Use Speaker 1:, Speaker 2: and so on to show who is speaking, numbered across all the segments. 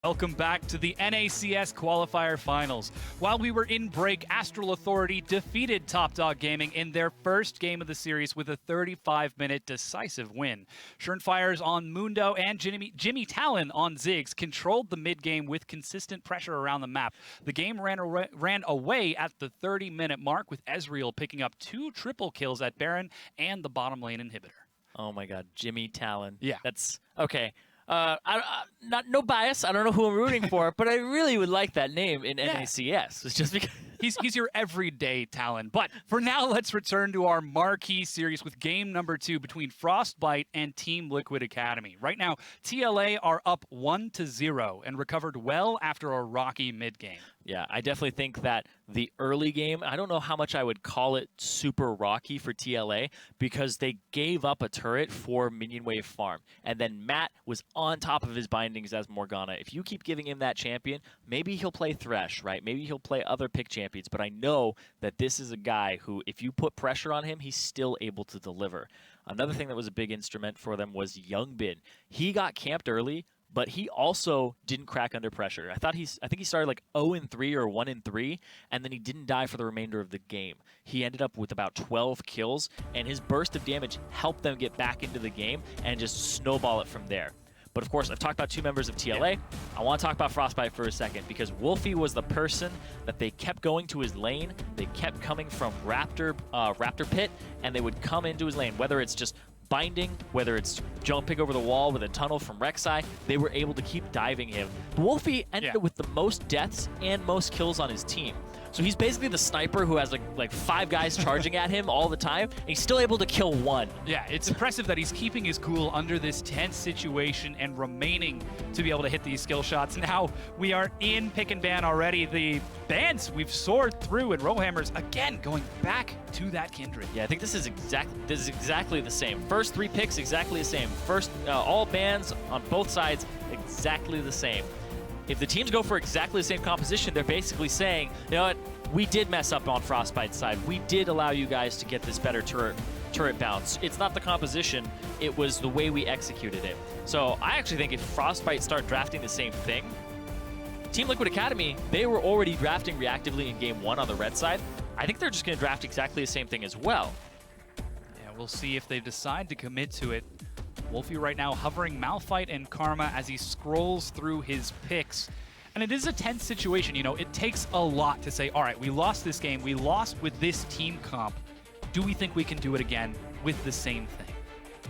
Speaker 1: Welcome back to the NACS Qualifier Finals. While we were in break, Astral Authority defeated Top Dog Gaming in their first game of the series with a 35-minute decisive win. Schernfires on Mundo and Jimmy Talon on Ziggs controlled the mid-game with consistent pressure around the map. The game ran away at the 30-minute mark, with Ezreal picking up 2 triple kills at Baron and the bottom lane inhibitor.
Speaker 2: Oh my god, Jimmy Talon.
Speaker 1: Yeah.
Speaker 2: That's okay. No bias. I don't know who I'm rooting for, but I really would like that name in NACS. It's just because
Speaker 1: he's your everyday Talon. But for now, let's return to our marquee series with game number 2 between Frostbite and Team Liquid Academy. Right now, TLA are up 1-0 and recovered well after a rocky mid-game.
Speaker 2: Yeah, I definitely think that the early game, I don't know how much I would call it super rocky for TLA, because they gave up a turret for minion wave farm. And then Matt was on top of his bindings as Morgana. If you keep giving him that champion, maybe he'll play Thresh, right? Maybe he'll play other pick champions. But I know that this is a guy who, if you put pressure on him, he's still able to deliver. Another thing that was a big instrument for them was Youngbin. He got camped early, but he also didn't crack under pressure. I think he started like 0-3 or 1-3, and then he didn't die for the remainder of the game. He ended up with about 12 kills, and his burst of damage helped them get back into the game and just snowball it from there. But of course, I've talked about 2 members of TLA. I want to talk about Frostbite for a second, because Wolfie was the person that they kept going to his lane. They kept coming from Raptor Pit, and they would come into his lane, whether it's just binding, whether it's jumping over the wall with a tunnel from Rek'Sai. They were able to keep diving him. Wolfie ended up with the most deaths and most kills on his team. So he's basically the sniper who has like 5 guys charging at him all the time, and he's still able to kill 1.
Speaker 1: Yeah, it's impressive that he's keeping his cool under this tense situation and remaining to be able to hit these skill shots. Now we are in pick and ban already. The bans we've soared through, and Rowhammers again going back to that Kindred.
Speaker 2: Yeah, I think this is exactly the same. First 3 picks exactly the same. First all bans on both sides exactly the same. If the teams go for exactly the same composition, they're basically saying, you know what, we did mess up on Frostbite's side. We did allow you guys to get this better turret bounce. It's not the composition, it was the way we executed it. So I actually think if Frostbite start drafting the same thing, Team Liquid Academy, they were already drafting reactively in game 1 on the red side. I think they're just going to draft exactly the same thing as well.
Speaker 1: Yeah, we'll see if they decide to commit to it. Wolfie right now hovering Malphite and Karma as he scrolls through his picks. And it is a tense situation, you know. It takes a lot to say, all right, we lost this game. We lost with this team comp. Do we think we can do it again with the same thing?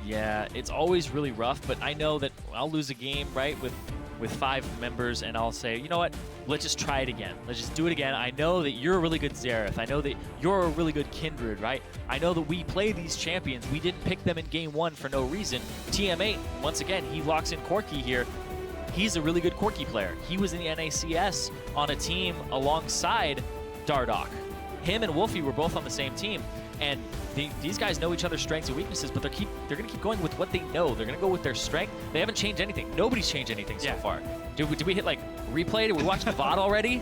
Speaker 2: Yeah, it's always really rough, but I know that I'll lose a game, right, with 5 members, and I'll say, you know what, let's just try it again. Let's just do it again. I know that you're a really good Xerath. I know that you're a really good Kindred, right? I know that we play these champions. We didn't pick them in game 1 for no reason. TM8, once again, he locks in Corki here. He's a really good Corki player. He was in the NACS on a team alongside Dardoch. Him and Wolfie were both on the same team, and these guys know each other's strengths and weaknesses, but they're going to keep going with what they know. They're going to go with their strength. They haven't changed anything. Nobody's changed anything so far. Did we hit like replay? Did we watch the VOD already?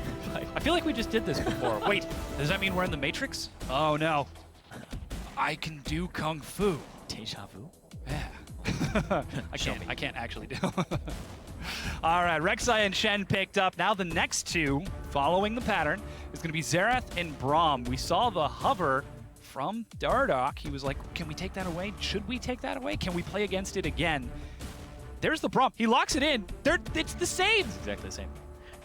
Speaker 1: I feel like we just did this before. Wait, does that mean we're in the Matrix? Oh no. I can do Kung Fu.
Speaker 2: Deja vu?
Speaker 1: Yeah. I can't actually do. All right, Rek'Sai and Shen picked up. Now the next 2, following the pattern, is going to be Xerath and Braum. We saw the hover from Dardoch. He was like, can we take that away? Should we take that away? Can we play against it again? There's the Braum. He locks it in. It's the same.
Speaker 2: It's exactly the same.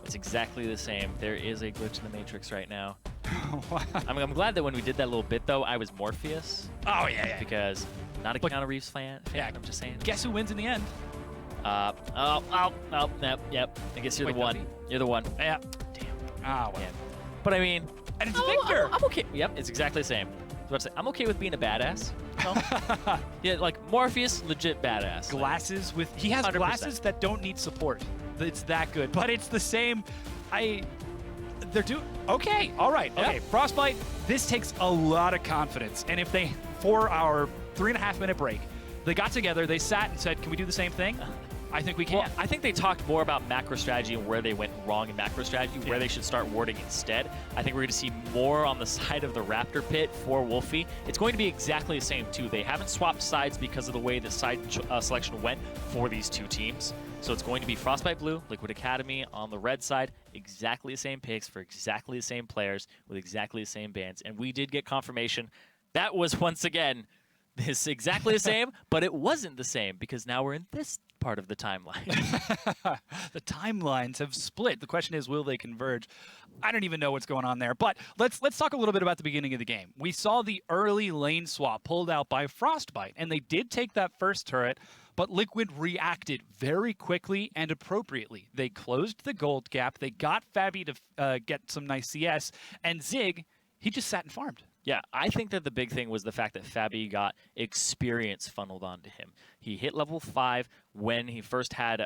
Speaker 2: It's exactly the same. There is a glitch in the Matrix right now. I'm glad that when we did that little bit, though, I was Morpheus.
Speaker 1: Oh, yeah.
Speaker 2: Because not a Keanu Reeves fan, I'm just saying.
Speaker 1: Guess who wins in the end?
Speaker 2: Yep. I guess you're the one. You're the one.
Speaker 1: Yeah.
Speaker 2: Damn.
Speaker 1: Well.
Speaker 2: Yeah. But I mean,
Speaker 1: and it's Victor.
Speaker 2: I'm okay. Yep, it's exactly the same. I'm okay with being a badass. No? Yeah, like Morpheus, legit badass.
Speaker 1: Glasses with he has 100%. Glasses that don't need support. It's that good, but it's the same. They're doing okay. All right. Okay. Yep. Frostbite. This takes a lot of confidence, and if they, for our 3.5-minute break, they got together, they sat and said, "Can we do the same thing?" I think we can.
Speaker 2: Well, I think they talked more about macro strategy and where they went wrong in macro strategy, where they should start warding instead. I think we're going to see more on the side of the Raptor pit for Wolfie. It's going to be exactly the same, too. They haven't swapped sides because of the way the side selection went for these two teams. So it's going to be Frostbite Blue, Liquid Academy on the red side, exactly the same picks for exactly the same players with exactly the same bans. And we did get confirmation that was, once again, this exactly the same, but it wasn't the same because now we're in this part of the timeline.
Speaker 1: The timelines have split. The question is, will they converge? I don't even know what's going on there. But let's talk a little bit about the beginning of the game. We saw the early lane swap pulled out by Frostbite, and they did take that first turret, but Liquid reacted very quickly and appropriately. They closed the gold gap. They got Fabi to get some nice CS, and Zig, he just sat and farmed.
Speaker 2: Yeah, I think that the big thing was the fact that Fabi got experience funneled onto him. He hit level 5 when he first had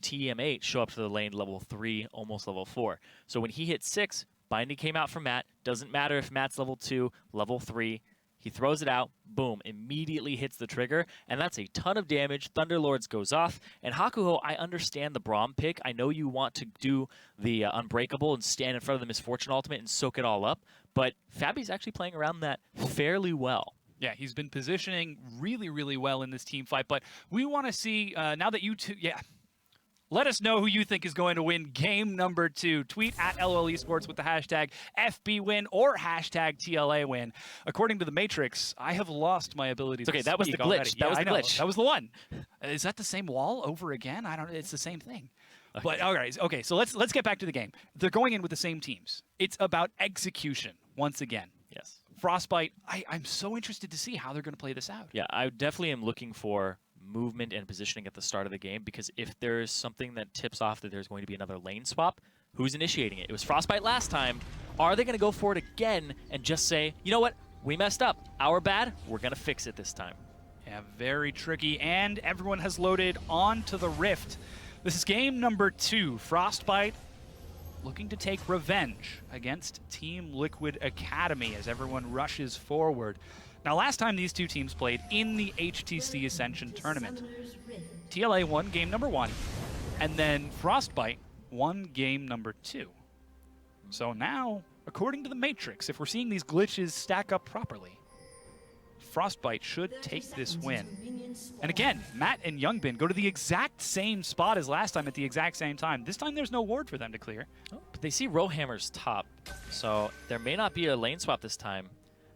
Speaker 2: TM8 show up to the lane level 3, almost level 4. So when he hit 6, Binding came out from Matt. Doesn't matter if Matt's level 2, level 3. He throws it out, boom, immediately hits the trigger, and that's a ton of damage. Thunderlords goes off, and Hakuho, I understand the Braum pick. I know you want to do the Unbreakable and stand in front of the Misfortune ultimate and soak it all up, but Fabi's actually playing around that fairly well.
Speaker 1: Yeah, he's been positioning really, really well in this team fight, but we want to see, now that you two, let us know who you think is going to win game number 2. Tweet at LOL Esports with the hashtag FBWin or hashtag TLA win. According to the Matrix, I have lost my ability to
Speaker 2: Okay, that was the glitch.
Speaker 1: Already.
Speaker 2: That was the glitch.
Speaker 1: That was the one. Is that the same wall over again? I don't know. It's the same thing. Okay. But all right, okay, so let's get back to the game. They're going in with the same teams. It's about execution once again.
Speaker 2: Yes.
Speaker 1: Frostbite, I'm so interested to see how they're going to play this out.
Speaker 2: Yeah, I definitely am looking for movement and positioning at the start of the game, because if there's something that tips off that there's going to be another lane swap, who's initiating it? It was Frostbite last time. Are they going to go for it again and just say, you know what, we messed up, our bad, we're going to fix it this time?
Speaker 1: Yeah, very tricky, and everyone has loaded onto the Rift. This is game number 2. Frostbite looking to take revenge against Team Liquid Academy as everyone rushes forward. Now, last time these two teams played in the HTC Ascension tournament, TLA won game number 1, and then Frostbite won game number 2. So now, according to the Matrix, if we're seeing these glitches stack up properly, Frostbite should take this win. And again, Matt and Youngbin go to the exact same spot as last time at the exact same time. This time there's no ward for them to clear.
Speaker 2: Oh, but they see Rowhammer's top, so there may not be a lane swap this time.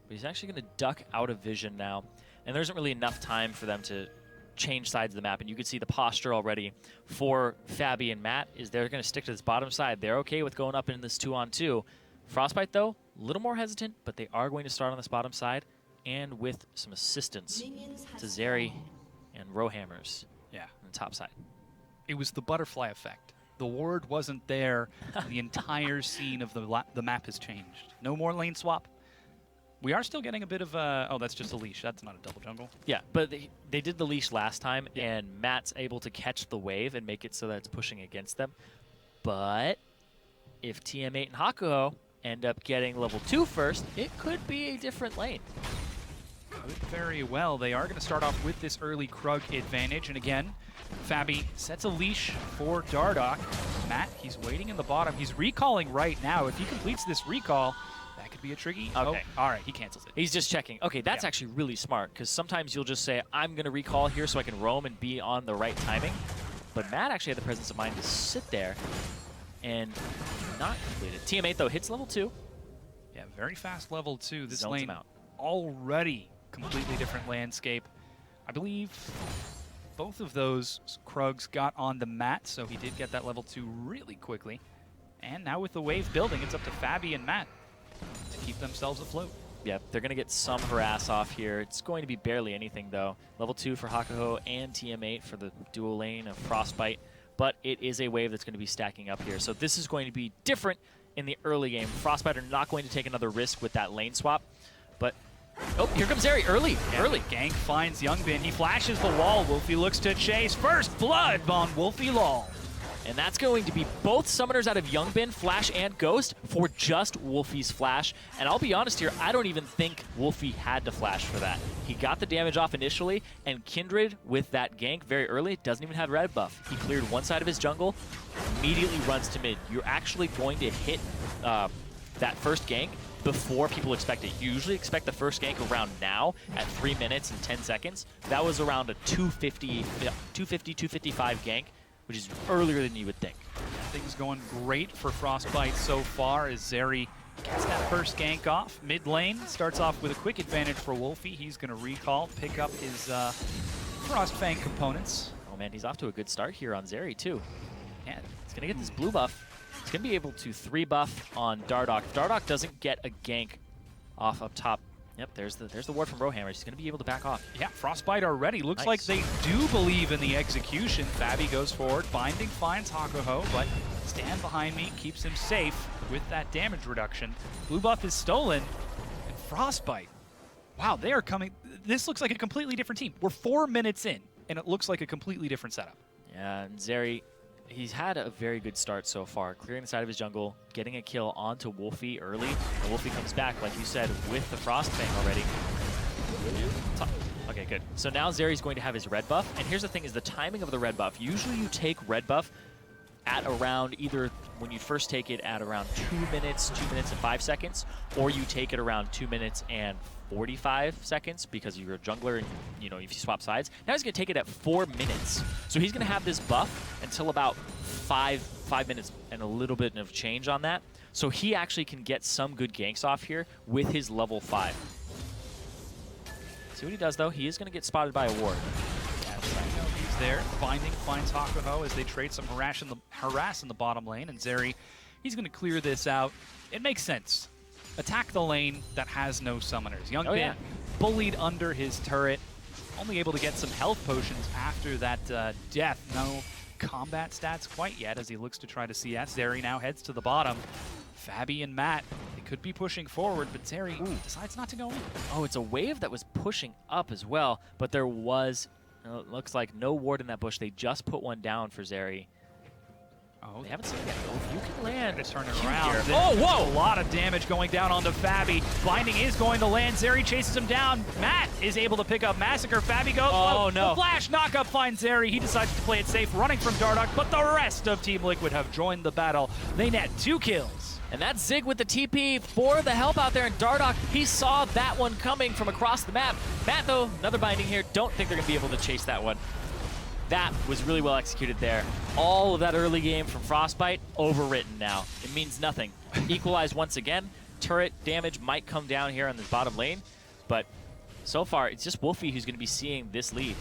Speaker 2: But he's actually going to duck out of vision now, and there isn't really enough time for them to change sides of the map. And you can see the posture already for Fabi and Matt is they're going to stick to this bottom side. They're okay with going up in this 2-on-2. Frostbite, though, a little more hesitant, but they are going to start on this bottom side, and with some assistance to Zeri and Rowhammers on the top side.
Speaker 1: It was the butterfly effect. The ward wasn't there. The entire scene of the map has changed. No more lane swap. We are still getting a bit of a... Oh, that's just a leash. That's not a double jungle.
Speaker 2: Yeah, but they did the leash last time, and Matt's able to catch the wave and make it so that it's pushing against them. But if TM8 and Hakuho end up getting level 2 first, it could be a different lane.
Speaker 1: Could very well. They are going to start off with this early Krug advantage. And again, Fabi sets a leash for Dardoch. Matt, he's waiting in the bottom. He's recalling right now. If he completes this recall, that could be a tricky.
Speaker 2: Okay.
Speaker 1: Oh, all right, he cancels it.
Speaker 2: He's just checking. Okay, that's actually really smart, because sometimes you'll just say, I'm going to recall here so I can roam and be on the right timing. But Matt actually had the presence of mind to sit there and not complete it. TM8, though, hits level 2.
Speaker 1: Yeah, very fast level 2. This
Speaker 2: Zones
Speaker 1: lane
Speaker 2: him out.
Speaker 1: already completely different landscape. I believe both of those Krugs got on the mat, so he did get that level 2 really quickly. And now with the wave building, it's up to Fabi and Matt to keep themselves afloat.
Speaker 2: Yeah, they're going to get some harass off here. It's going to be barely anything, though. Level 2 for Hakuho and TM8 for the dual lane of Frostbite. But it is a wave that's going to be stacking up here. So this is going to be different in the early game. Frostbite are not going to take another risk with that lane swap. But, oh, here comes Zeri early. Early.
Speaker 1: Gank finds Youngbin. He flashes the wall. Wolfie looks to chase. First blood on Wolfie Law.
Speaker 2: And that's going to be both summoners out of Youngbin, Flash and Ghost, for just Wolfie's Flash. And I'll be honest here, I don't even think Wolfie had to Flash for that. He got the damage off initially, and Kindred, with that gank very early, doesn't even have red buff. He cleared one side of his jungle, immediately runs to mid. You're actually going to hit that first gank before people expect it. You usually expect the first gank around now at 3 minutes and 10 seconds. That was around a 250, 255 gank, which is earlier than you would think.
Speaker 1: Things going great for Frostbite so far as Zeri gets that first gank off. Mid lane starts off with a quick advantage for Wolfie. He's going to recall, pick up his Frostfang components.
Speaker 2: Oh man, he's off to a good start here on Zeri too. Yeah, he's going to get this blue buff. He's going to be able to 3-buff on Dardoch. If Dardoch doesn't get a gank off up top, yep, there's the ward from Rowhammer. He's going to be able to back off.
Speaker 1: Yeah, Frostbite already. Looks
Speaker 2: Nice.
Speaker 1: like they do believe in the execution. Fabi goes forward. Binding finds Hakuho, but stand behind me, keeps him safe with that damage reduction. Blue buff is stolen, and Frostbite. Wow, they are coming. This looks like a completely different team. We're 4 minutes in, and it looks like a completely different setup.
Speaker 2: Yeah, and Zeri, he's had a very good start so far, clearing the side of his jungle, getting a kill onto Wolfie early. And Wolfie comes back, like you said, with the Frostfang already. Okay, good. So now Zeri's going to have his red buff, and here's the thing is the timing of the red buff. Usually you take red buff at around either when you first take it at around 2 minutes and 5 seconds, or you take it around 2 minutes and 45 seconds because you're a jungler and, you know, if you swap sides. Now he's going to take it at 4 minutes. So he's going to have this buff until about five minutes and a little bit of change on that. So he actually can get some good ganks off here with his level 5. See what he does, though? He is going to get spotted by a ward.
Speaker 1: He's there. Binding finds Hakuho as they trade some harass in the bottom lane, and Zeri, he's going to clear this out. It makes sense. Attack the lane that has no summoners. Youngbin bullied under his turret, only able to get some health potions after that death. No combat stats quite yet as he looks to try to CS. Zeri now heads to the bottom. Fabi and Matt, they could be pushing forward, but Zeri decides not to go in.
Speaker 2: Oh, it's a wave that was pushing up as well, but there was, it looks like no ward in that bush. They just put one down for Zeri.
Speaker 1: Oh,
Speaker 2: They haven't seen it yet. Oh, if you can land.
Speaker 1: to turn it
Speaker 2: Q
Speaker 1: around.
Speaker 2: here.
Speaker 1: Oh, whoa! A lot of damage going down onto Fabi. Binding is going to land. Zeri chases him down. Matt is able to pick up Massacre. Fabi goes.
Speaker 2: Oh, no.
Speaker 1: The flash knockup finds Zeri. He decides to play it safe, running from Dardoch, but the rest of Team Liquid have joined the battle. They net 2 kills.
Speaker 2: And that's Zig with the TP for the help out there. And Dardoch, he saw that one coming from across the map. Matt, though, another binding here. Don't think they're going to be able to chase that one. That was really well executed there. All of that early game from Frostbite, overwritten now. It means nothing. Equalized once again. Turret damage might come down here on this bottom lane, but so far, it's just Wolfie who's going to be seeing this lead.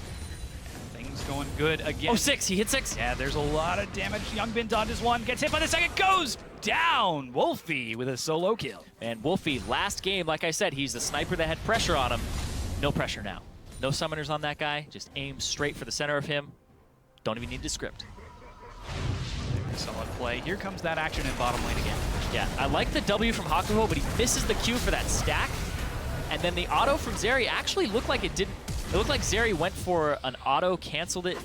Speaker 1: Things going good again.
Speaker 2: Oh, 6. He hit 6.
Speaker 1: Yeah, there's a lot of damage. Youngbin dodges one, gets hit by the second, goes down. Wolfie with a solo kill.
Speaker 2: And Wolfie, last game, like I said, he's the sniper that had pressure on him. No pressure now. No summoners on that guy. Just aim straight for the center of him. Don't even need to script.
Speaker 1: Solid play. Here comes that action in bottom lane again.
Speaker 2: Yeah, I like the W from Hakuho, but he misses the Q for that stack. And then the auto from Zeri actually looked like it didn't. It looked like Zeri went for an auto, canceled it.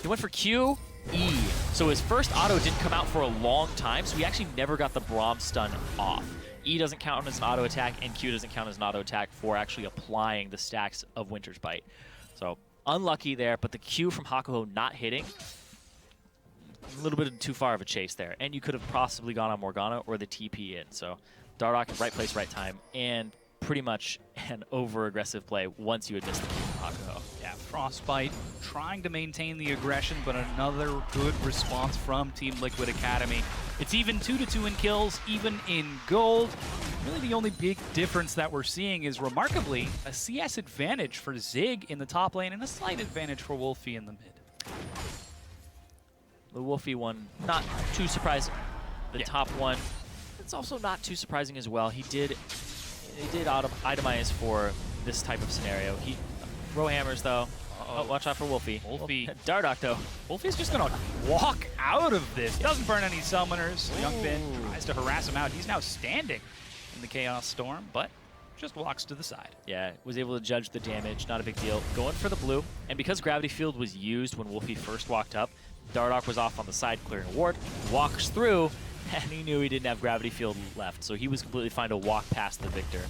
Speaker 2: He went for Q, E. So his first auto didn't come out for a long time, so he actually never got the Braum stun off. E doesn't count as an auto attack, and Q doesn't count as an auto attack for actually applying the stacks of Winter's Bite. So unlucky there, but the Q from Hakuho not hitting, a little bit too far of a chase there. And you could have possibly gone on Morgana or the TP in. So Dardoch, right place, right time, and pretty much an over-aggressive play once you had missed the Q from Hakuho.
Speaker 1: Yeah, Frostbite trying to maintain the aggression, but another good response from Team Liquid Academy. It's even 2-2 in kills, even in gold. Really the only big difference that we're seeing is remarkably a CS advantage for Zig in the top lane and a slight advantage for Wolfie in the mid.
Speaker 2: The Wolfie one, not too surprising. The top one, it's also not too surprising as well. He did itemize for this type of scenario. Rowhammers though. Oh, watch out for Wolfie.
Speaker 1: Wolfie.
Speaker 2: Dardoch though.
Speaker 1: Wolfie's just gonna walk out of this. He doesn't burn any summoners. Youngbin tries to harass him out. He's now standing in the Chaos Storm, but just walks to the side.
Speaker 2: Yeah, was able to judge the damage, not a big deal. Going for the blue, and because Gravity Field was used when Wolfie first walked up, Dardoch was off on the side clearing a ward, walks through, and he knew he didn't have gravity field left, so he was completely fine to walk past the Victor.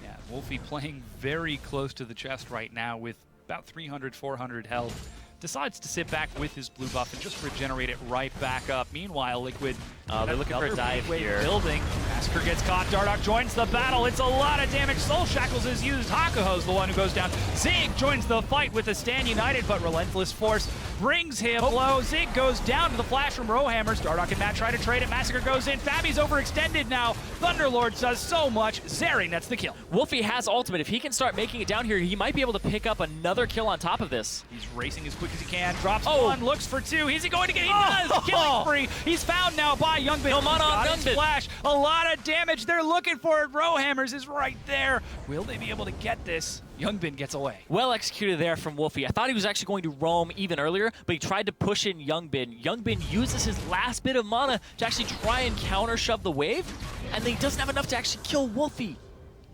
Speaker 1: Yeah, Wolfie playing very close to the chest right now with about 300, 400 health. Decides to sit back with his blue buff and just regenerate it right back up. Meanwhile, Liquid,
Speaker 2: they're looking for a dive here.
Speaker 1: Building. Massacre gets caught. Dardoch joins the battle. It's a lot of damage. Soul Shackles is used. Hakuho's the one who goes down. Zig joins the fight with the Stand United, but Relentless Force brings him low. Zig goes down to the flash from Rowhammers. Dardoch and Matt try to trade it. Massacre goes in. Fabi's overextended now. Thunderlord does so much. Zeri nets the kill.
Speaker 2: Wolfie has ultimate. If he can start making it down here, he might be able to pick up another kill on top of this.
Speaker 1: He's racing as quick as he can. Drops one, looks for two. Is he going to get? He does. Killing spree. He's found now by Youngbin.
Speaker 2: No mana on Youngbin.
Speaker 1: Flash. A lot of damage. They're looking for it. Rowhammers is right there. Will they be able to get this? Youngbin gets away.
Speaker 2: Well executed there from Wolfie. I thought he was actually going to roam even earlier, but he tried to push in Youngbin. Youngbin uses his last bit of mana to actually try and counter shove the wave, and then he doesn't have enough to actually kill Wolfie.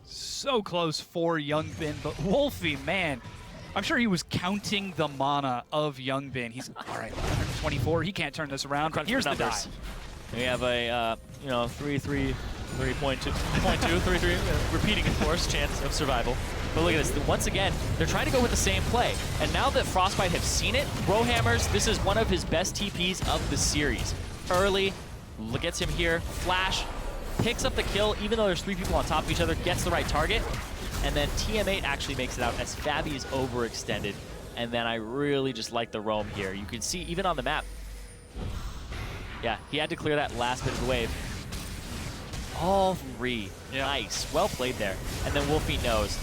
Speaker 1: So close for Youngbin, but Wolfie, man, I'm sure he was counting the mana of Youngbin. He's all right, 124. He can't turn this around. But here's the dive.
Speaker 2: We have a 3-3, 3.2, repeating, of course, chance of survival. But look at this. Once again, they're trying to go with the same play. And now that Frostbite have seen it, Rowhammers, this is one of his best TPs of the series. Early, gets him here, flash, picks up the kill, even though there's 3 people on top of each other, gets the right target. And then TM8 actually makes it out as Fabi is overextended. And then I really just like the roam here. You can see even on the map. Yeah, he had to clear that last bit of the wave. All 3. Yeah. Nice. Well played there. And then Wolfie knows.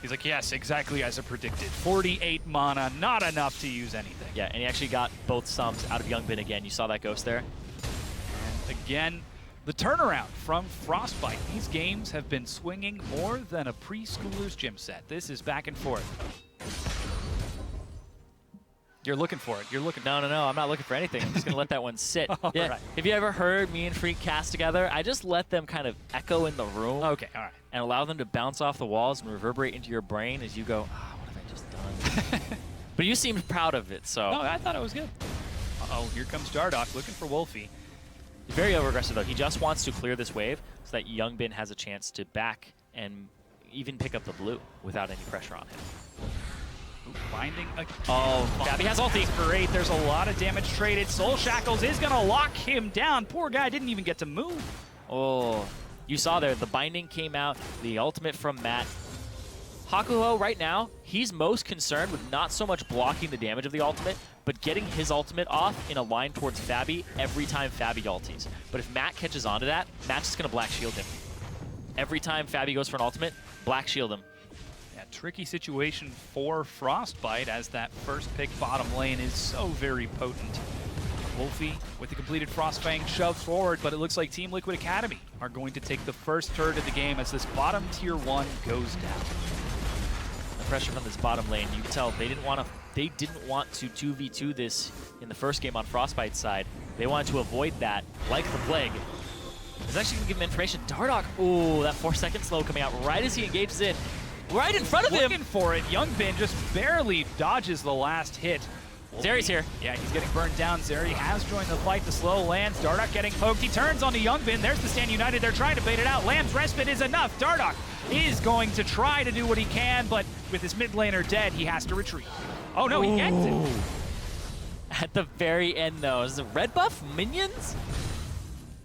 Speaker 1: He's like, yes, exactly as I predicted. 48 mana, not enough to use anything.
Speaker 2: Yeah, and he actually got both sums out of Youngbin again. You saw that ghost there?
Speaker 1: And again, the turnaround from Frostbite. These games have been swinging more than a preschooler's gym set. This is back and forth. You're looking for it. You're looking.
Speaker 2: No, I'm not looking for anything. I'm just gonna let that one sit. Yeah.
Speaker 1: Right.
Speaker 2: Have you ever heard me and Freak cast together? I just let them kind of echo in the room.
Speaker 1: Okay, all right.
Speaker 2: And allow them to bounce off the walls and reverberate into your brain as you go, what have I just done? But you seemed proud of it, so.
Speaker 1: No, I thought it was good. Uh-oh, here comes Dardoch looking for Wolfie.
Speaker 2: He's very over-aggressive, though. He just wants to clear this wave so that Youngbin has a chance to back and even pick up the blue without any pressure on him.
Speaker 1: Finding a...
Speaker 2: Oh, Fabi has ulti.
Speaker 1: For 8, there's a lot of damage traded. Soul Shackles is going to lock him down. Poor guy didn't even get to move.
Speaker 2: Oh, you saw there, the binding came out, the ultimate from Matt. Hakuho, right now, he's most concerned with not so much blocking the damage of the ultimate, but getting his ultimate off in a line towards Fabi every time Fabi ultis. But if Matt catches onto that, Matt's just going to black shield him. Every time Fabi goes for an ultimate, black shield him.
Speaker 1: Yeah, tricky situation for Frostbite as that first pick bottom lane is so very potent. Wolfie with the completed Frostfang shoved forward, but it looks like Team Liquid Academy are going to take the first turret of the game as this bottom tier 1 goes down.
Speaker 2: The pressure from this bottom lane, you can tell they didn't want to 2v2 this in the first game on Frostbite's side. They wanted to avoid that, like the plague. It's actually going to give him information. Dardoch, ooh, that 4-second slow coming out right as he engages in. Right in front of him.
Speaker 1: Looking for it. Youngbin just barely dodges the last hit.
Speaker 2: Zeri's here.
Speaker 1: Yeah, he's getting burned down. Zeri has joined the fight. The slow lands. Dardoch getting poked. He turns onto Youngbin. There's the Stand United. They're trying to bait it out. Lamb's respite is enough. Dardoch is going to try to do what he can, but with his mid laner dead, he has to retreat. Oh no, he gets it.
Speaker 2: At the very end, though, is the red buff minions?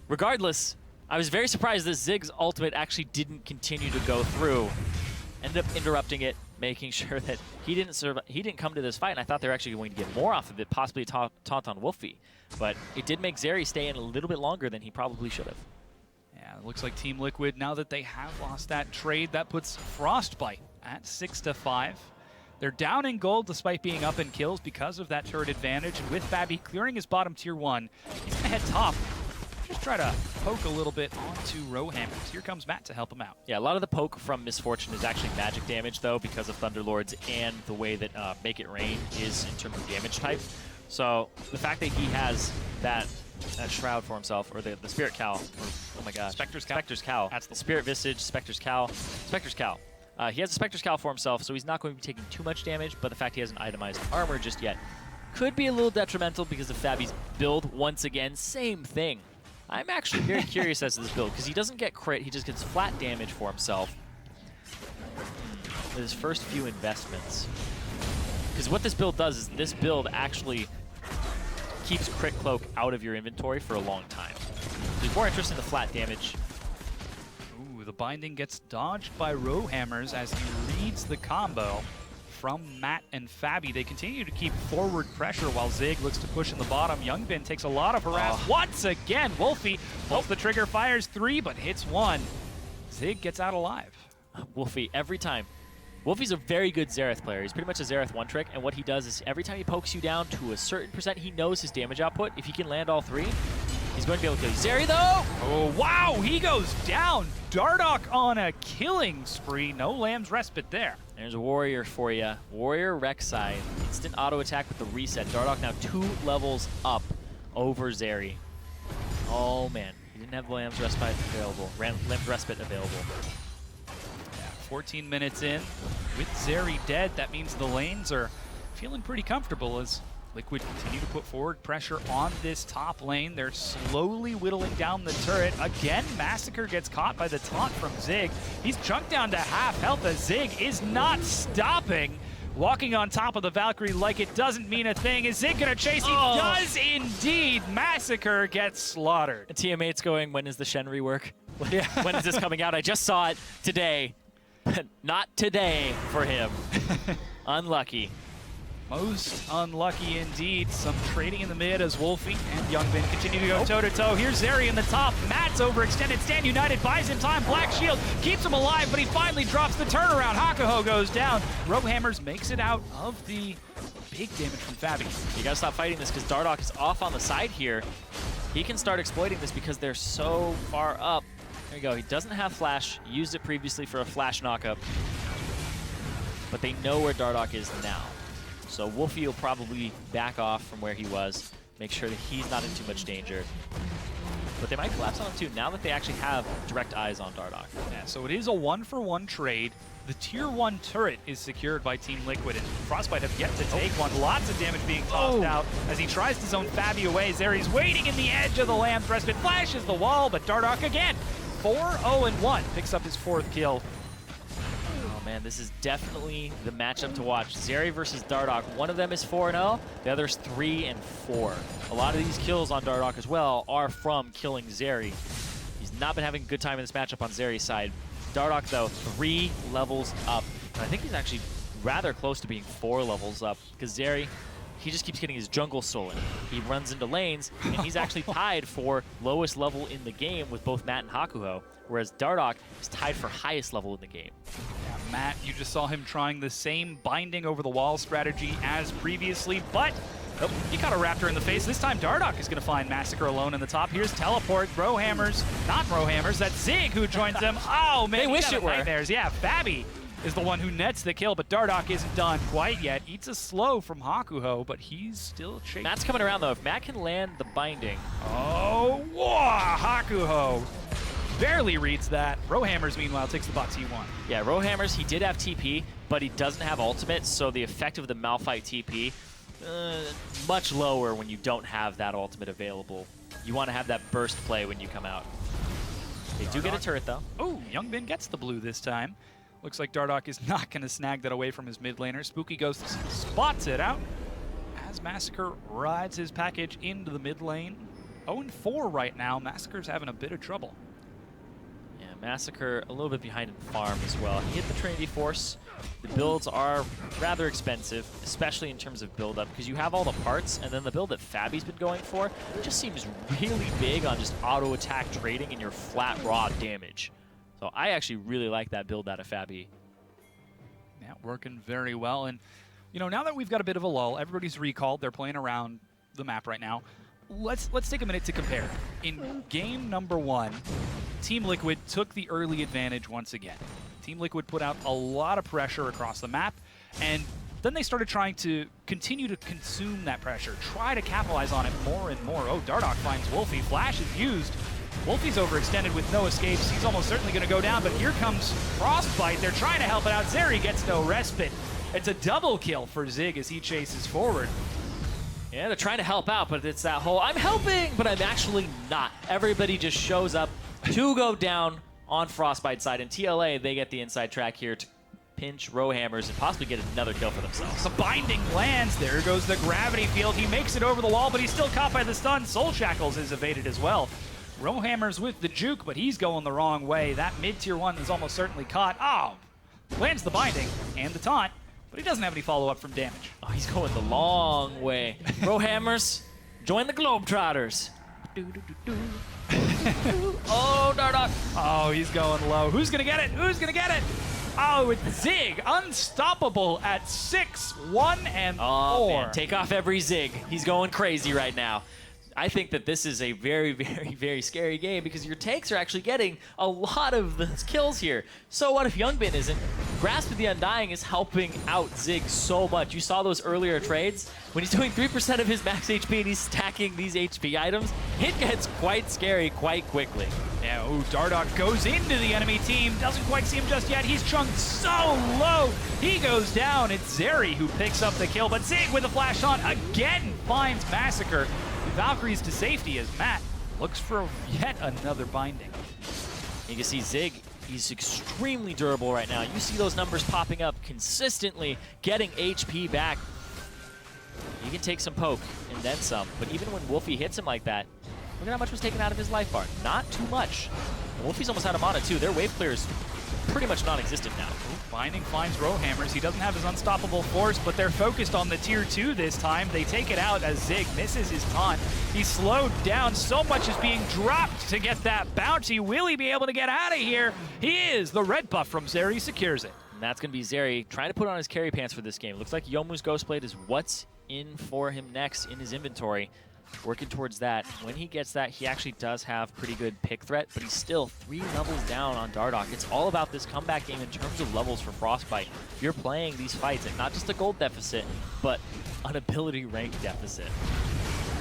Speaker 2: Regardless, I was very surprised that Zig's ultimate actually didn't continue to go through. Ended up interrupting it, making sure that he didn't come to this fight, and I thought they were actually going to get more off of it, possibly taunt on Wolfie. But it did make Zeri stay in a little bit longer than he probably should have.
Speaker 1: Yeah, it looks like Team Liquid, now that they have lost that trade, that puts Frostbite at 6-5. They're down in gold despite being up in kills because of that turret advantage, and with Fabi clearing his bottom tier 1, he's going to head top. Just try to poke a little bit onto Rowhammers. Here comes Matt to help him out.
Speaker 2: Yeah, a lot of the poke from Misfortune is actually magic damage, though, because of Thunderlords and the way that Make It Rain is in terms of damage type. So the fact that he has that shroud for himself, or the Spirit Cowl, or, oh my gosh.
Speaker 1: Spectre's Cowl.
Speaker 2: Spectre's Cowl.
Speaker 1: That's the
Speaker 2: Spirit Visage, Spectre's Cowl. Spectre's Cowl. He has a Spectre's Cowl for himself, so he's not going to be taking too much damage, but the fact he hasn't itemized armor just yet Could be a little detrimental because of Fabi's build. Once again, same thing. I'm actually very curious as to this build because he doesn't get crit, he just gets flat damage for himself with his first few investments. Because what this build does is this build actually keeps crit cloak out of your inventory for a long time. So he's more interested in the flat damage.
Speaker 1: Ooh, the binding gets dodged by Rowhammers as he reads the combo from Matt and Fabi. They continue to keep forward pressure while Zig looks to push in the bottom. Youngbin takes a lot of harass. Once again, Wolfie pulls the trigger, fires 3, but hits 1. Zig gets out alive.
Speaker 2: Wolfie, every time. Wolfie's a very good Xerath player. He's pretty much a Xerath one-trick, and what he does is every time he pokes you down to a certain percent, he knows his damage output. If he can land all 3, he's going to be able to kill you. Zeri, though!
Speaker 1: Oh, wow! He goes down! Dardoch on a killing spree. No Lamb's Respite there.
Speaker 2: There's a Warrior for you. Warrior Rek'Sai. Instant auto attack with the reset. Dardoch now 2 levels up over Zeri. Oh, man. He didn't have Lamb's Respite available. Lamb's Respite available.
Speaker 1: 14 minutes in, with Zeri dead, that means the lanes are feeling pretty comfortable as Liquid continue to put forward pressure on this top lane. They're slowly whittling down the turret. Again, Massacre gets caught by the taunt from Zig. He's chunked down to half health as Zig is not stopping. Walking on top of the Valkyrie like it doesn't mean a thing. Is Zig gonna chase? He does indeed. Massacre gets slaughtered.
Speaker 2: And teammates going, when is the Shen rework?
Speaker 1: Yeah.
Speaker 2: When is this coming out? I just saw it today. Not today for him. Unlucky.
Speaker 1: Most unlucky indeed. Some trading in the mid as Wolfie and Youngbin continue to go toe-to-toe. Here's Zeri in the top. Matt's overextended. Stand United buys him time. Black Shield keeps him alive, but he finally drops the turnaround. Hakuho goes down. Rowhammers makes it out of the big damage from Fabi.
Speaker 2: You gotta stop fighting this because Dardoch is off on the side here. He can start exploiting this because they're so far up. There you go. He doesn't have flash. Used it previously for a flash knockup. But they know where Dardoch is now. So Wolfie will probably back off from where he was, make sure that he's not in too much danger. But they might collapse on him too, now that they actually have direct eyes on Dardoch.
Speaker 1: Yeah, so it is a 1-for-1 trade. The tier 1 turret is secured by Team Liquid, and Frostbite have yet to take one. Lots of damage being tossed out as he tries to zone Fabi away. Zeri's waiting in the edge of the Lamb's Respite, flashes the wall, but Dardoch again, 4-0-1, picks up his 4th kill.
Speaker 2: Oh man, this is definitely the matchup to watch. Zeri versus Dardoch. One of them is 4-0, the other's 3-4. A lot of these kills on Dardoch as well are from killing Zeri. He's not been having a good time in this matchup on Zeri's side. Dardoch, though, 3 levels up. And I think he's actually rather close to being 4 levels up, because Zeri, he just keeps getting his jungle stolen. He runs into lanes, and he's actually tied for lowest level in the game with both Matt and Hakuho, whereas Dardoch is tied for highest level in the game.
Speaker 1: Yeah, Matt, you just saw him trying the same binding over the wall strategy as previously, but he caught a Raptor in the face. This time Dardoch is going to find Massacre alone in the top. Here's Teleport, Rowhammers, not Rowhammers, that's Zig who joins them. Oh man,
Speaker 2: they wish it were.
Speaker 1: Nightmares. Yeah, Fabi is the one who nets the kill, but Dardoch isn't done quite yet. Eats a slow from Hakuho, but he's still chasing.
Speaker 2: Matt's coming around though. If Matt can land the binding.
Speaker 1: Oh, whoa, Hakuho barely reads that. Rowhammers, meanwhile, takes the bot T1.
Speaker 2: Yeah, Rowhammers, he did have TP, but he doesn't have ultimate, so the effect of the Malphite TP, much lower when you don't have that ultimate available. You want to have that burst play when you come out. They do get a turret, though.
Speaker 1: Oh, Youngbin gets the blue this time. Looks like Dardoch is not going to snag that away from his mid laner. Spooky Ghost spots it out as Massacre rides his package into the mid lane. 0-4 right now. Massacre's having a bit of trouble.
Speaker 2: Yeah, Massacre a little bit behind in farm as well. He hit the Trinity Force. The builds are rather expensive, especially in terms of build-up, because you have all the parts, and then the build that Fabi's been going for just seems really big on just auto-attack trading and your flat raw damage. So I actually really like that build out of Fabi.
Speaker 1: Yeah, working very well. And, you know, now that we've got a bit of a lull, everybody's recalled. They're playing around the map right now. Let's take a minute to compare. In game number 1, Team Liquid took the early advantage once again. Team Liquid put out a lot of pressure across the map, and then they started trying to continue to consume that pressure, try to capitalize on it more and more. Oh, Dardoch finds Wolfie. Flash is used. Wolfie's overextended with no escapes. He's almost certainly going to go down, but here comes Frostbite. They're trying to help it out. Zeri gets no respite. It's a double kill for Zig as he chases forward.
Speaker 2: Yeah, they're trying to help out, but it's that whole, I'm helping, but I'm actually not. Everybody just shows up to go down on Frostbite side. And TLA, they get the inside track here to pinch Rowhammers and possibly get another kill for themselves.
Speaker 1: The binding lands. There goes the gravity field. He makes it over the wall, but he's still caught by the stun. Soul Shackles is evaded as well. Rowhammers with the juke, but he's going the wrong way. That mid-tier 1 is almost certainly caught. Oh, lands the binding and the taunt, but he doesn't have any follow-up from damage.
Speaker 2: Oh, he's going the long way. Rowhammers, join the Globetrotters. Oh, Dardoch.
Speaker 1: Oh, he's going low. Who's going to get it? Who's going to get it? Oh, it's Zig, unstoppable at 6, 1, and 4.
Speaker 2: Oh, man. Take off every Zig. He's going crazy right now. I think that this is a very, very, very scary game because your tanks are actually getting a lot of the kills here. So what if Youngbin isn't? Grasp of the Undying is helping out Zig so much. You saw those earlier trades. When he's doing 3% of his max HP and he's stacking these HP items, it gets quite scary quite quickly.
Speaker 1: Yeah, ooh, Dardoch goes into the enemy team. Doesn't quite see him just yet. He's chunked so low. He goes down. It's Zeri who picks up the kill, but Zig with a flash on again finds Massacre. The Valkyries to safety as Matt looks for yet another binding.
Speaker 2: You can see Zig, he's extremely durable right now. You see those numbers popping up consistently, getting HP back. He can take some poke and then some, but even when Wolfie hits him like that, look at how much was taken out of his life bar. Not too much. And Wolfie's almost out of mana too. Their wave clear is pretty much non-existent now.
Speaker 1: Binding finds Rowhammers. He doesn't have his unstoppable force, but they're focused on the tier 2 this time. They take it out as Zig misses his taunt. He's slowed down. So much is being dropped to get that bounty. Will he be able to get out of here? He is. The red buff from Zeri secures it.
Speaker 2: And that's going to be Zeri trying to put on his carry pants for this game. Looks like Youmuu's Ghostblade is what's in for him next in his inventory. Working towards that. When he gets that, he actually does have pretty good pick threat, but he's still 3 levels down on Dardoch. It's all about this comeback game in terms of levels for Frostbite. You're playing these fights at not just a gold deficit, but an ability rank deficit.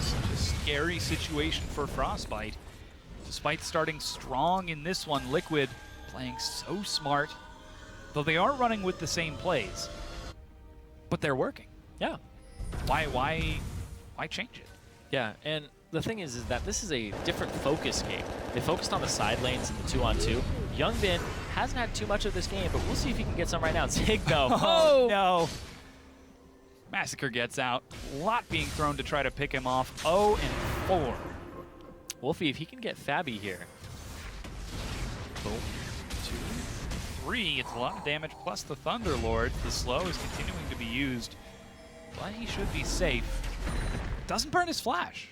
Speaker 1: Such a scary situation for Frostbite. Despite starting strong in this one, Liquid playing so smart, though they are running with the same plays, but they're working.
Speaker 2: Yeah.
Speaker 1: Why change it?
Speaker 2: Yeah, and the thing is that this is a different focus game. They focused on the side lanes and the 2-on-2. Youngbin hasn't had too much of this game, but we'll see if he can get some right now. Zig, though.
Speaker 1: Oh, no. Massacre gets out. A lot being thrown to try to pick him off. 0 and 4.
Speaker 2: Wolfie, if he can get Fabi here.
Speaker 1: Boom. 2, 3. It's a lot of damage plus the Thunderlord. The slow is continuing to be used, but he should be safe. Doesn't burn his flash.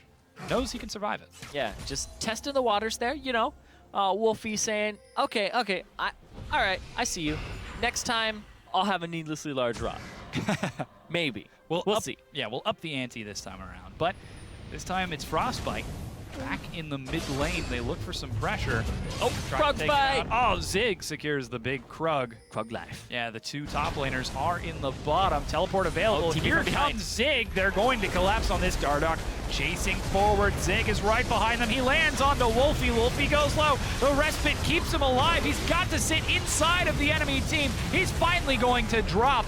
Speaker 1: Knows he can survive it.
Speaker 2: Yeah, just testing the waters there, you know. Wolfie saying, okay, all right, I see you. Next time, I'll have a needlessly large rod. Maybe. We'll see.
Speaker 1: Yeah, we'll up the ante this time around. But this time it's Frostbite. Back in the mid lane, they look for some pressure. Oh,
Speaker 2: Krug fight!
Speaker 1: Oh, Zig secures the big Krug.
Speaker 2: Krug life.
Speaker 1: Yeah, the 2 top laners are in the bottom. Teleport available. Here comes Zig. They're going to collapse on this. Dardoch chasing forward. Zig is right behind them. He lands onto Wolfie. Wolfie goes low. The respite keeps him alive. He's got to sit inside of the enemy team. He's finally going to drop.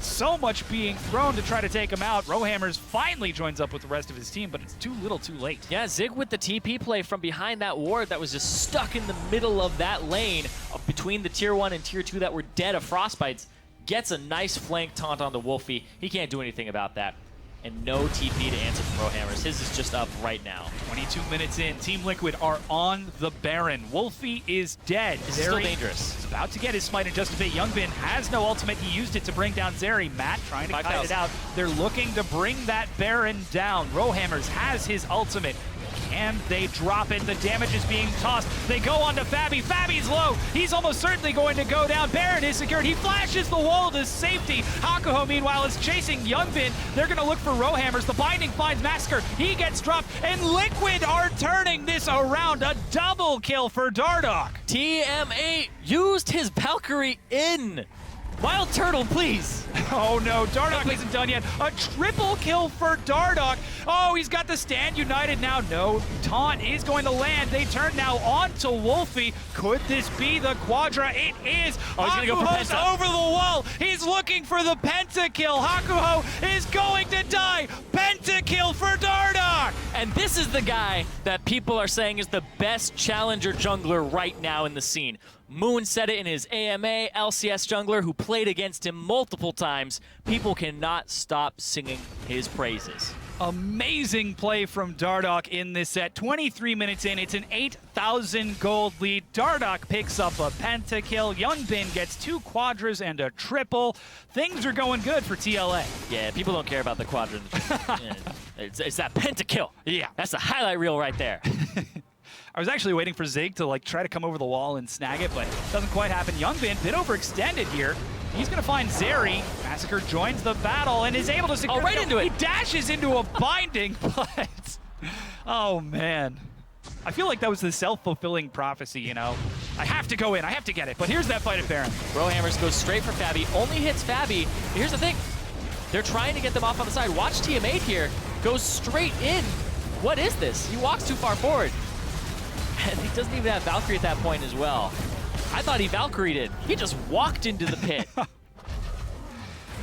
Speaker 1: So much being thrown to try to take him out. Rowhammers finally joins up with the rest of his team, but it's too little too late.
Speaker 2: Yeah, Zig with the TP play from behind that ward that was just stuck in the middle of that lane between the tier 1 and tier 2 that were dead of Frostbites. Gets a nice flank taunt on the Wolfie. He can't do anything about that. And no TP to answer from Rowhammers. His is just up right now.
Speaker 1: 22 minutes in, Team Liquid are on the Baron. Wolfie is dead.
Speaker 2: This is still dangerous.
Speaker 1: He's about to get his smite in just a bit. Youngbin has no ultimate. He used it to bring down Zeri. Matt trying to kite it out. They're looking to bring that Baron down. Rowhammers has his ultimate. Can they drop it? The damage is being tossed. They go on to Fabi. Fabi's low. He's almost certainly going to go down. Baron is secured. He flashes the wall to safety. Hakuho, meanwhile, is chasing Youngbin. They're going to look for Rowhammers. The binding finds Massacre. He gets dropped, and Liquid are turning this around. A double kill for Dardoch.
Speaker 2: TM8 used his Valkyrie in. Wild Turtle, please.
Speaker 1: Oh no, Dardoch isn't done yet. A triple kill for Dardoch. Oh, he's got the stand united now. No, taunt is going to land. They turn now on to Wolfie. Could this be the Quadra? It is.
Speaker 2: Oh, he's gonna go for Penta.
Speaker 1: Over the wall. He's looking for the Penta kill. Hakuho is going to die. Penta pentakill for Dardoch!
Speaker 2: And this is the guy that people are saying is the best challenger jungler right now in the scene. Moon said it in his AMA, LCS jungler who played against him multiple times. People cannot stop singing his praises.
Speaker 1: Amazing play from Dardoch in this set. 23 minutes in, it's an 8,000 gold lead. Dardoch picks up a pentakill. Youngbin gets 2 quadras and a triple. Things are going good for TLA.
Speaker 2: Yeah, people don't care about the quadrant. It's that pentakill.
Speaker 1: Yeah.
Speaker 2: That's the highlight reel right there.
Speaker 1: I was actually waiting for Zig to try to come over the wall and snag it, but it doesn't quite happen. Youngbin, bit overextended here. He's going to find Zeri. Massacre joins the battle and is able to secure
Speaker 2: right into it.
Speaker 1: He dashes into a binding, but... Oh, man. I feel like that was the self-fulfilling prophecy, you know? I have to go in. I have to get it. But here's that fight at Baron.
Speaker 2: Rowhammers goes straight for Fabi. Only hits Fabi. Here's the thing. They're trying to get them off on the side. Watch TM8 here. Goes straight in. What is this? He walks too far forward. And he doesn't even have Valkyrie at that point as well. I thought he Valkyried it. He just walked into the pit.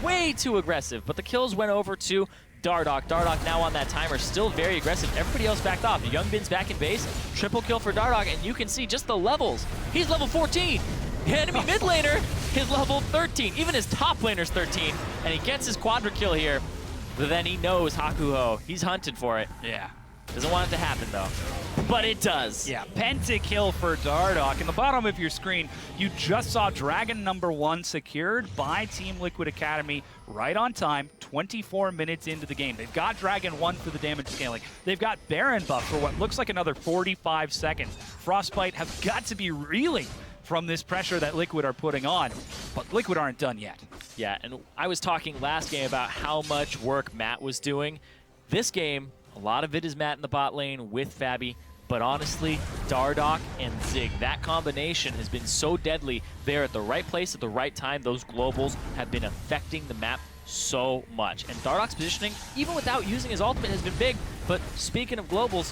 Speaker 2: Way too aggressive, but the kills went over to Dardoch. Dardoch now on that timer, still very aggressive. Everybody else backed off. Youngbin's back in base. Triple kill for Dardoch, and you can see just the levels. He's level 14. Enemy mid laner is level 13. Even his top laner's 13, and he gets his quadra kill here. But then he knows Hakuho. He's hunted for it.
Speaker 1: Yeah.
Speaker 2: Doesn't want it to happen, though. But it does.
Speaker 1: Yeah, pentakill for Dardoch. In the bottom of your screen, you just saw Dragon #1 secured by Team Liquid Academy right on time, 24 minutes into the game. They've got Dragon 1 for the damage scaling. They've got Baron buff for what looks like another 45 seconds. Frostbite have got to be reeling from this pressure that Liquid are putting on, but Liquid aren't done yet.
Speaker 2: Yeah, and I was talking last game about how much work Matt was doing. This game, a lot of it is Matt in the bot lane with Fabi, but honestly, Dardoch and Zig, that combination has been so deadly. They're at the right place at the right time. Those globals have been affecting the map so much. And Dardoch's positioning, even without using his ultimate, has been big. But speaking of globals,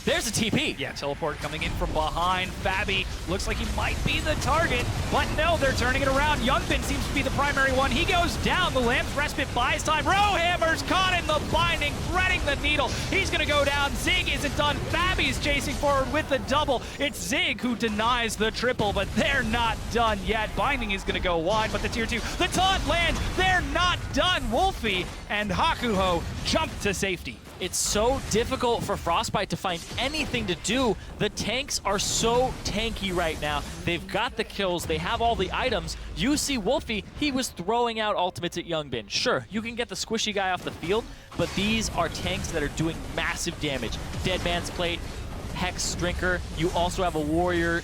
Speaker 2: there's a TP.
Speaker 1: Yeah, teleport coming in from behind. Fabi looks like he might be the target, but no, they're turning it around. Youngbin seems to be the primary one. He goes down. The Lamb's Respite buys time. Rowhammer's caught in the binding, threading the needle. He's going to go down. Zig isn't done. Fabi's chasing forward with the double. It's Zig who denies the triple, but they're not done yet. Binding is going to go wide, but the tier 2, the taunt lands. They're not done. Wolfie and Hakuho jump to safety.
Speaker 2: It's so difficult for Frostbite to find anything to do. The tanks are so tanky right now. They've got the kills. They have all the items. You see Wolfie, he was throwing out ultimates at Youngbin. Sure, you can get the squishy guy off the field, but these are tanks that are doing massive damage. Dead Man's Plate, Hex Drinker. You also have a Warrior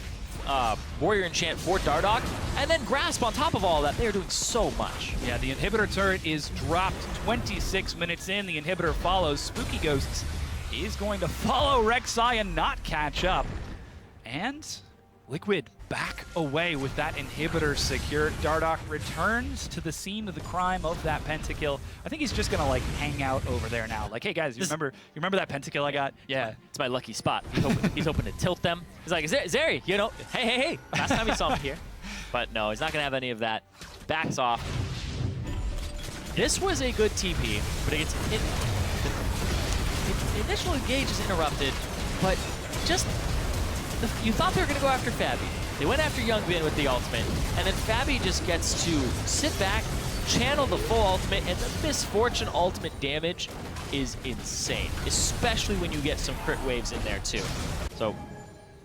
Speaker 2: Enchant for Dardoch, and then Grasp on top of all that. They are doing so much.
Speaker 1: Yeah, the inhibitor turret is dropped 26 minutes in. The inhibitor follows. Spooky Ghosts is going to follow Rek'Sai and not catch up. And Liquid back away with that inhibitor secured. Dardoch returns to the scene of the crime of that pentakill. I think he's just gonna hang out over there now. Like, hey guys, you remember that pentakill I got? Yeah.
Speaker 2: It's my lucky spot. He's hoping to tilt them. He's like, Zeri, you know, hey. Last time we saw him here. But no, he's not gonna have any of that. Backs off. This was a good TP, but the initial engage is interrupted, but just you thought they were gonna go after Fabi. They went after Youngbin with the ultimate, and then Fabi just gets to sit back, channel the full ultimate, and the Misfortune ultimate damage is insane, especially when you get some crit waves in there too. So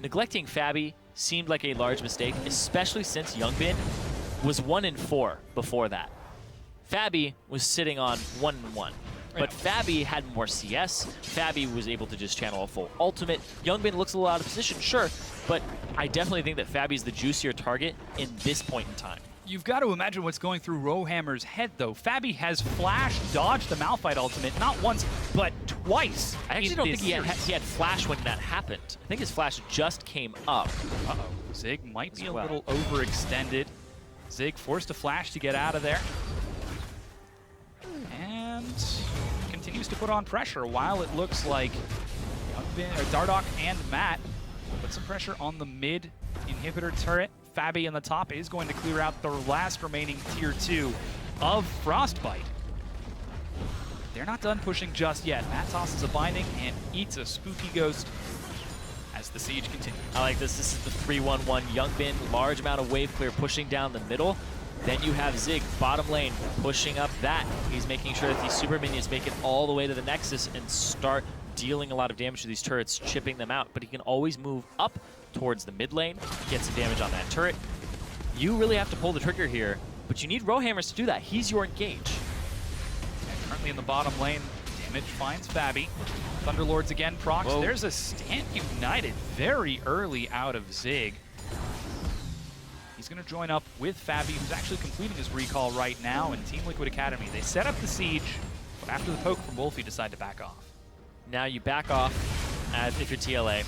Speaker 2: neglecting Fabi seemed like a large mistake, especially since Youngbin was 1-4 before that. Fabi was sitting on 1-1. But Fabi had more CS. Fabi was able to just channel a full ultimate. Youngbin looks a little out of position, sure, but I definitely think that Fabi's the juicier target in this point in time.
Speaker 1: You've got to imagine what's going through Rowhammer's head, though. Fabi has flash dodged the Malphite ultimate not once, but twice.
Speaker 2: I actually don't think he had flash when that happened. I think his flash just came up.
Speaker 1: Uh-oh. Zig might be a little overextended. Zig forced a flash to get out of there. And continues to put on pressure while it looks like Dardoch and Matt put some pressure on the mid inhibitor turret. Fabi in the top is going to clear out the last remaining tier 2 of Frostbite. they're not done pushing just yet. Matt tosses a binding and eats a spooky ghost as the siege continues.
Speaker 2: I like this. This is the 3-1-1 Youngbin, large amount of wave clear pushing down the middle. Then you have Zig, bottom lane, pushing up that. He's making sure that these super minions make it all the way to the Nexus and start dealing a lot of damage to these turrets, chipping them out. But he can always move up towards the mid lane, get some damage on that turret. You really have to pull the trigger here, but you need Rowhammers to do that. He's your engage.
Speaker 1: And currently in the bottom lane, damage finds Fabi. Thunderlords again procs.
Speaker 2: Whoa.
Speaker 1: There's a Stand United very early out of Zig. He's going to join up with Fabi, who's actually completing his recall right now, and Team Liquid Academy. They set up the siege, but after the poke from Wolfie, decide to back off.
Speaker 2: Now you back off as if you're TLA.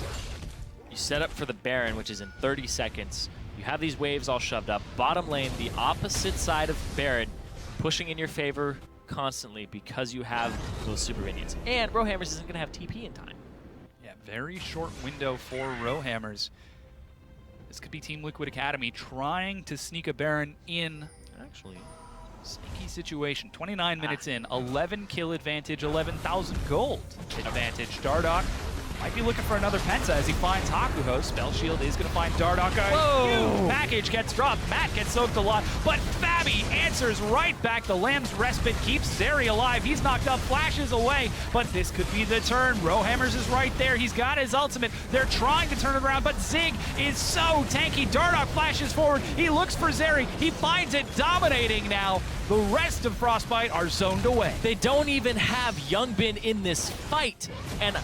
Speaker 2: You set up for the Baron, which is in 30 seconds. You have these waves all shoved up. Bottom lane, the opposite side of Baron, pushing in your favor constantly because you have those super minions. And Rowhammers isn't going to have TP in time.
Speaker 1: Yeah, very short window for Rowhammers. This could be Team Liquid Academy trying to sneak a Baron in.
Speaker 2: Actually,
Speaker 1: Sneaky situation. 29 minutes in, 11 kill advantage, 11,000 gold advantage. Dardoch might be looking for another Penta as he finds Hakuho. Spell Shield is going to find Dardoch. A huge package gets dropped. Matt gets soaked a lot, but Fabi answers right back. The Lamb's Respite keeps Zeri alive. He's knocked up, flashes away, but this could be the turn. Rowhammers is right there. He's got his ultimate. They're trying to turn it around, but Zig is so tanky. Dardoch flashes forward. He looks for Zeri. He finds it, dominating now. The rest of Frostbite are zoned away.
Speaker 2: they don't even have Youngbin in this fight. And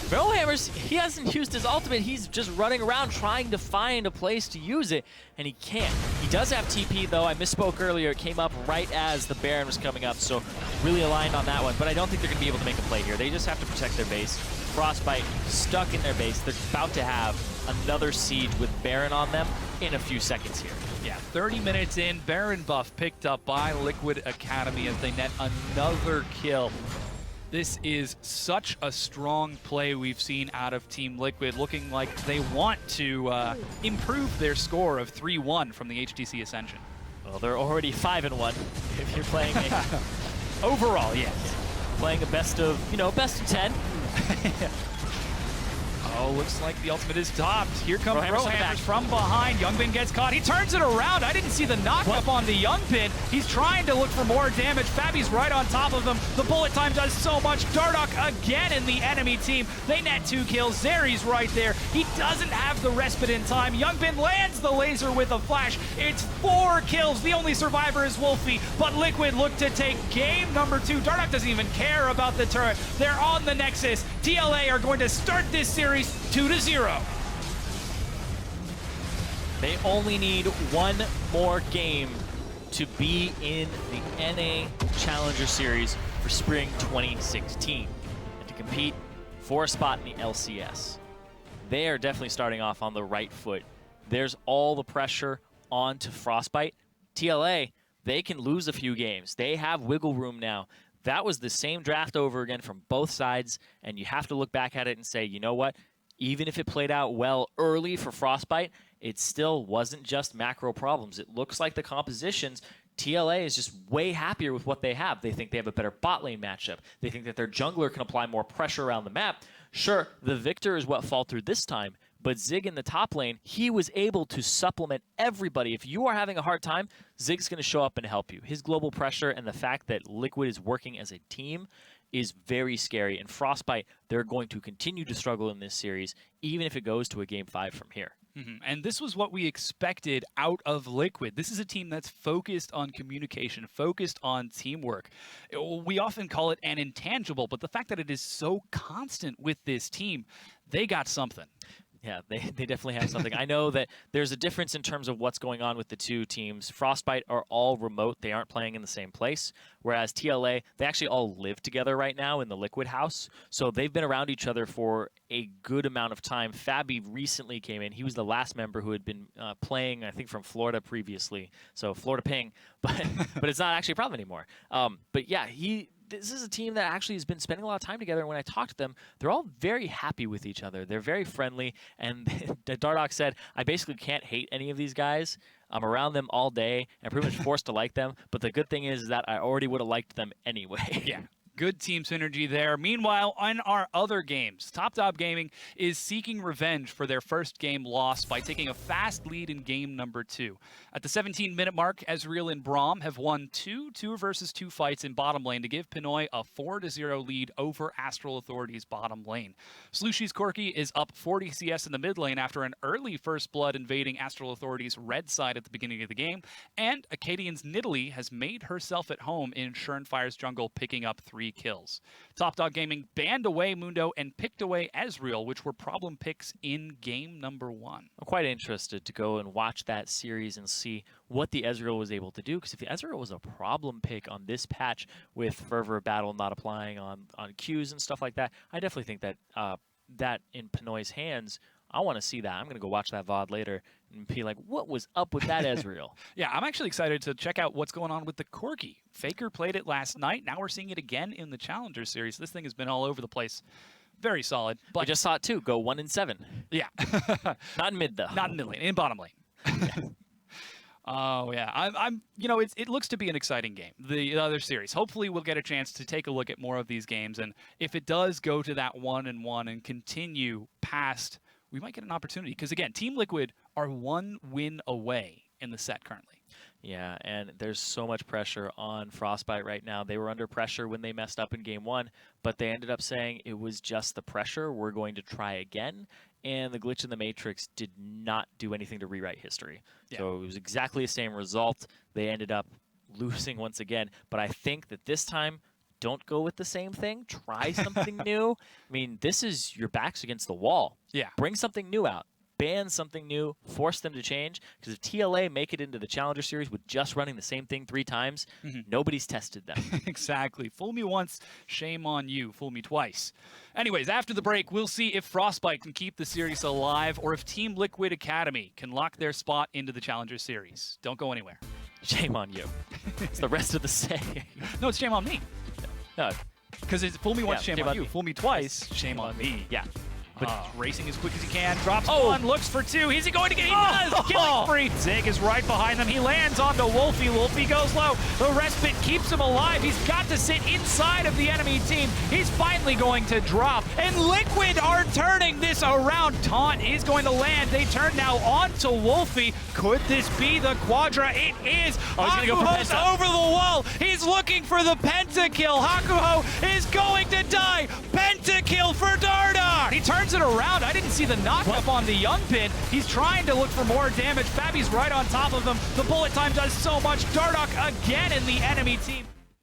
Speaker 2: Rowhammers, he hasn't used his ultimate. He's just running around trying to find a place to use it, and he can't. He does have TP, though. I misspoke earlier. It came up right as the Baron was coming up, so really aligned on that one. But I don't think they're going to be able to make a play here. They just have to protect their base. Frostbite stuck in their base. They're about to have another siege with Baron on them in a few seconds here.
Speaker 1: Yeah, 30 minutes in, Baron buff picked up by Liquid Academy as they net another kill. This is such a strong play we've seen out of Team Liquid, looking like they want to improve their score of 3-1 from the HTC Ascension.
Speaker 2: Well, they're already 5-1 if you're playing a,
Speaker 1: Overall, yes.
Speaker 2: playing a best of 10.
Speaker 1: Oh, looks like the ultimate is topped. Here comes
Speaker 2: Rowhammers from the back.
Speaker 1: Rowhammers from behind. Youngbin gets caught. He turns it around. I didn't see the knock-up on the Youngbin. He's trying to look for more damage. Fabi's right on top of him. The bullet time does so much. Dardoch again in the enemy team. They net 2 kills. Zeri's right there. He doesn't have the respite in time. Youngbin lands the laser with a flash. It's 4 kills. The only survivor is Wolfie, but Liquid look to take game number 2. Dardoch doesn't even care about the turret. They're on the Nexus. TLA are going to start this series 2-0.
Speaker 2: They only need one more game to be in the NA Challenger Series for spring 2016 and to compete for a spot in the LCS. They are definitely starting off on the right foot. There's all the pressure onto Frostbite. TLA, they can lose a few games. They have wiggle room now. That was the same draft over again from both sides, and you have to look back at it and say, you know what? Even if it played out well early for Frostbite, it still wasn't just macro problems. It looks like the compositions, TLA is just way happier with what they have. They think they have a better bot lane matchup. They think that their jungler can apply more pressure around the map. Sure, the Victor is what faltered this time, but Zig in the top lane, he was able to supplement everybody. If you are having a hard time, Zig's going to show up and help you. His global pressure and the fact that Liquid is working as a team is very scary. And Frostbite, they're going to continue to struggle in this series, even if it goes to a Game 5 from here.
Speaker 1: And this was what we expected out of Liquid. This is a team that's focused on communication, focused on teamwork. We often call it an intangible, but the fact that it is so constant with this team, they got something.
Speaker 2: Yeah, they definitely have something. I know that there's a difference in terms of what's going on with the two teams. Frostbite are all remote. They aren't playing in the same place. Whereas TLA, they actually all live together right now in the Liquid house. So they've been around each other for a good amount of time. Fabi recently came in. He was the last member who had been playing, I think, from Florida previously. So Florida ping, but it's not actually a problem anymore. But yeah, this is a team that actually has been spending a lot of time together. And when I talk to them, they're all very happy with each other. They're very friendly. And Dardoch said, I basically can't hate any of these guys. I'm around them all day and pretty much forced to like them. But the good thing is that I already would have liked them anyway.
Speaker 1: Yeah. Good team synergy there. Meanwhile, on our other games, Top Gaming is seeking revenge for their first game loss by taking a fast lead in game number 2. At the 17-minute mark, Ezreal and Braum have won two versus 2 fights in bottom lane to give Pinoy a 4-0 lead over Astral Authority's bottom lane. Slushy's Corki is up 40 CS in the mid lane after an early first blood invading Astral Authority's red side at the beginning of the game, and Acadian's Nidalee has made herself at home in Schernfire's jungle, picking up 3 kills. Top Gaming banned away Mundo and picked away Ezreal, which were problem picks in game number 1.
Speaker 2: I'm quite interested to go and watch that series and see what the Ezreal was able to do, because if the Ezreal was a problem pick on this patch with Fervor Battle not applying on Qs and stuff like that, I definitely think that that in Pinoy's hands, I want to see that. I'm going to go watch that VOD later and be like, what was up with that Ezreal?
Speaker 1: Yeah, I'm actually excited to check out what's going on with the Corki. Faker played it last night. Now we're seeing it again in the Challenger Series. This thing has been all over the place. Very solid. But
Speaker 2: we just saw it too. Go 1-7.
Speaker 1: Yeah.
Speaker 2: Not in mid, though.
Speaker 1: Not in mid lane. In bottom lane. Oh, yeah. I'm you know, it looks to be an exciting game, the other series. Hopefully we'll get a chance to take a look at more of these games. And if it does go to that 1-1 and continue past, we might get an opportunity. Because, again, Team Liquid are 1 win away in the set currently.
Speaker 2: Yeah, and there's so much pressure on Frostbite right now. They were under pressure when they messed up in game 1, but they ended up saying it was just the pressure. We're going to try again. And the glitch in the Matrix did not do anything to rewrite history. Yeah. So it was exactly the same result. They ended up losing once again. But I think that this time, don't go with the same thing. Try something new. I mean, this is your back's against the wall. Yeah. Bring something new out. Ban something new, force them to change, because if TLA make it into the Challenger Series with just running the same thing 3 times, nobody's tested them.
Speaker 1: Exactly. Fool me once, shame on you. Fool me twice. Anyways, after the break, we'll see if Frostbite can keep the series alive or if Team Liquid Academy can lock their spot into the Challenger Series. Don't go anywhere.
Speaker 2: Shame on you. It's the rest of the saying.
Speaker 1: No, it's shame on me.
Speaker 2: No.
Speaker 1: Because it's fool me once, shame on you. Fool me twice, shame on me.
Speaker 2: Yeah.
Speaker 1: But racing as quick as he can, drops 1, looks for 2. Is he going to get? He does! Killing spree. Zig is right behind them. He lands onto Wolfie. Wolfie goes low. The respite keeps him alive. He's got to sit inside of the enemy team. He's finally going to drop. And Liquid are turning this around. Taunt is going to land. They turn now onto Wolfie. Could this be the Quadra? It is. Hakuho's over the wall. He's looking for the pentakill. Hakuho is going to die. Pentakill for Darda. He turns it around. I didn't see the knock-up on the Young Pin. He's trying to look for more damage. Fabi's right on top of him. The bullet time does so much. Dardock again in the enemy team.